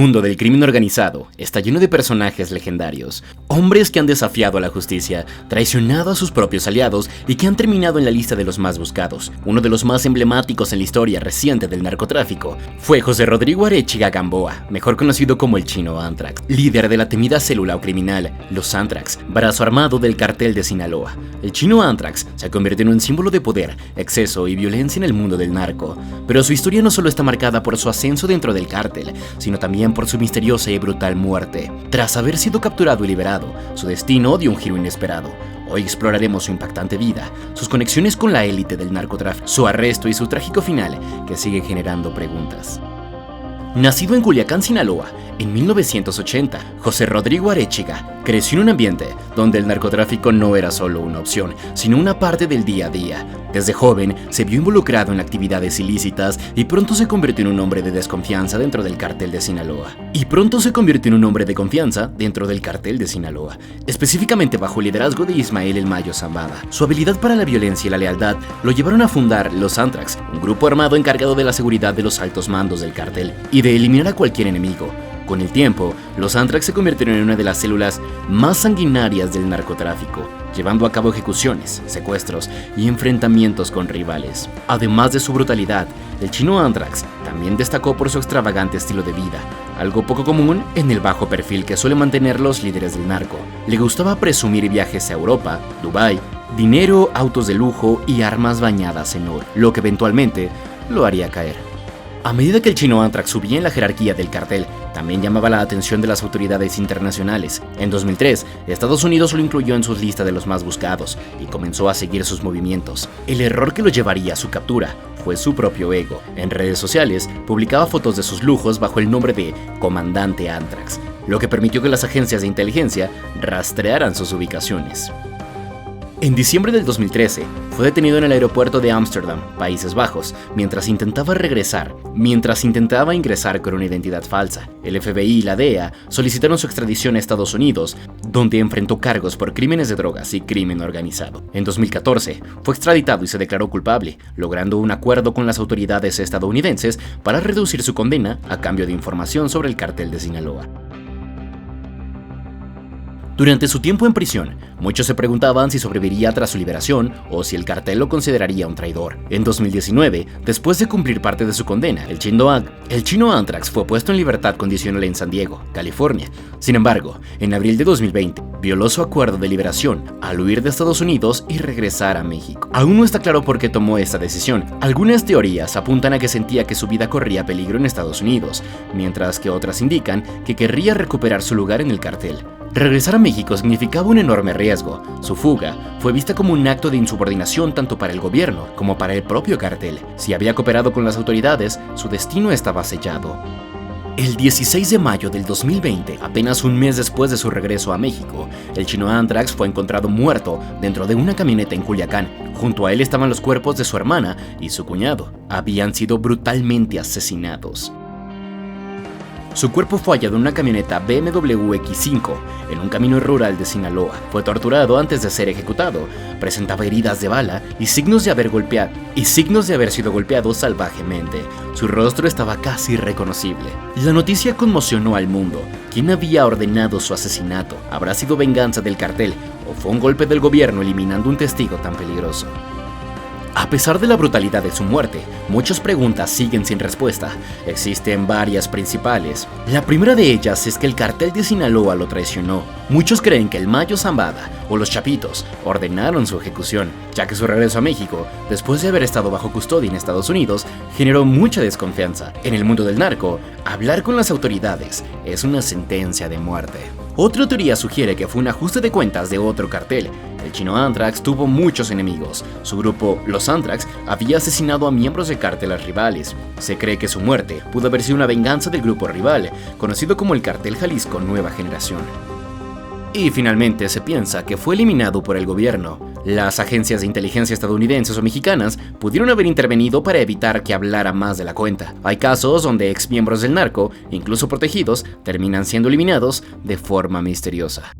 mundo del crimen organizado está lleno de personajes legendarios, hombres que han desafiado a la justicia, traicionado a sus propios aliados y que han terminado en la lista de los más buscados. Uno de los más emblemáticos en la historia reciente del narcotráfico fue José Rodrigo Arechiga Gamboa, mejor conocido como el Chino Anthrax, líder de la temida célula criminal, los Anthrax, brazo armado del cartel de Sinaloa. El Chino Anthrax se convirtió en un símbolo de poder, exceso y violencia en el mundo del narco, pero su historia no solo está marcada por su ascenso dentro del cártel, sino también por su misteriosa y brutal muerte. Tras haber sido capturado y liberado, su destino dio un giro inesperado. Hoy exploraremos su impactante vida, sus conexiones con la élite del narcotráfico, su arresto y su trágico final, que sigue generando preguntas. Nacido en Culiacán, Sinaloa, en 1980, José Rodrigo Arechiga creció en un ambiente donde el narcotráfico no era solo una opción, sino una parte del día a día. Desde joven se vio involucrado en actividades ilícitas y pronto se convirtió en un hombre de desconfianza dentro del cartel de Sinaloa. Específicamente bajo el liderazgo de Ismael El Mayo Zambada. Su habilidad para la violencia y la lealtad lo llevaron a fundar los Anthrax, un grupo armado encargado de la seguridad de los altos mandos del cartel y de eliminar a cualquier enemigo. Con el tiempo, los Anthrax se convirtieron en una de las células más sanguinarias del narcotráfico, llevando a cabo ejecuciones, secuestros y enfrentamientos con rivales. Además de su brutalidad, el Chino Anthrax también destacó por su extravagante estilo de vida, algo poco común en el bajo perfil que suelen mantener los líderes del narco. Le gustaba presumir viajes a Europa, Dubái, dinero, autos de lujo y armas bañadas en oro, lo que eventualmente lo haría caer. A medida que el Chino Anthrax subía en la jerarquía del cartel, también llamaba la atención de las autoridades internacionales. En 2003, Estados Unidos lo incluyó en sus listas de los más buscados y comenzó a seguir sus movimientos. El error que lo llevaría a su captura fue su propio ego. En redes sociales, publicaba fotos de sus lujos bajo el nombre de Comandante Anthrax, lo que permitió que las agencias de inteligencia rastrearan sus ubicaciones. En diciembre del 2013, fue detenido en el aeropuerto de Ámsterdam, Países Bajos, mientras intentaba ingresar con una identidad falsa. El FBI y la DEA solicitaron su extradición a Estados Unidos, donde enfrentó cargos por crímenes de drogas y crimen organizado. En 2014, fue extraditado y se declaró culpable, logrando un acuerdo con las autoridades estadounidenses para reducir su condena a cambio de información sobre el cartel de Sinaloa. Durante su tiempo en prisión, muchos se preguntaban si sobreviviría tras su liberación o si el cartel lo consideraría un traidor. En 2019, después de cumplir parte de su condena, el Chino Anthrax fue puesto en libertad condicional en San Diego, California. Sin embargo, en abril de 2020, violó su acuerdo de liberación al huir de Estados Unidos y regresar a México. Aún no está claro por qué tomó esta decisión. Algunas teorías apuntan a que sentía que su vida corría peligro en Estados Unidos, mientras que otras indican que querría recuperar su lugar en el cartel. Regresar a México significaba un enorme riesgo. Su fuga fue vista como un acto de insubordinación tanto para el gobierno como para el propio cartel. Si había cooperado con las autoridades, su destino estaba sellado. El 16 de mayo del 2020, apenas un mes después de su regreso a México, el Chino Anthrax fue encontrado muerto dentro de una camioneta en Culiacán. Junto a él estaban los cuerpos de su hermana y su cuñado. Habían sido brutalmente asesinados. Su cuerpo fue hallado en una camioneta BMW X5 en un camino rural de Sinaloa. Fue torturado antes de ser ejecutado. Presentaba heridas de bala y signos de haber sido golpeado salvajemente. Su rostro estaba casi irreconocible. La noticia conmocionó al mundo. ¿Quién había ordenado su asesinato? ¿Habrá sido venganza del cartel o fue un golpe del gobierno eliminando un testigo tan peligroso? A pesar de la brutalidad de su muerte, muchas preguntas siguen sin respuesta. Existen varias principales. La primera de ellas es que el cartel de Sinaloa lo traicionó. Muchos creen que el Mayo Zambada o los Chapitos ordenaron su ejecución, ya que su regreso a México, después de haber estado bajo custodia en Estados Unidos, generó mucha desconfianza. En el mundo del narco, hablar con las autoridades es una sentencia de muerte. Otra teoría sugiere que fue un ajuste de cuentas de otro cartel. El Chino Anthrax tuvo muchos enemigos. Su grupo, los Anthrax, había asesinado a miembros de cárteles rivales. Se cree que su muerte pudo haber sido una venganza del grupo rival, conocido como el Cartel Jalisco Nueva Generación. Y finalmente se piensa que fue eliminado por el gobierno. Las agencias de inteligencia estadounidenses o mexicanas pudieron haber intervenido para evitar que hablara más de la cuenta. Hay casos donde exmiembros del narco, incluso protegidos, terminan siendo eliminados de forma misteriosa.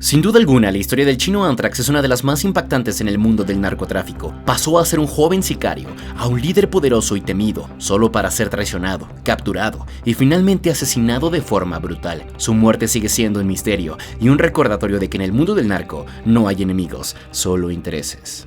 Sin duda alguna, la historia del Chino Anthrax es una de las más impactantes en el mundo del narcotráfico. Pasó a ser un joven sicario, a un líder poderoso y temido, solo para ser traicionado, capturado y finalmente asesinado de forma brutal. Su muerte sigue siendo un misterio y un recordatorio de que en el mundo del narco no hay enemigos, solo intereses.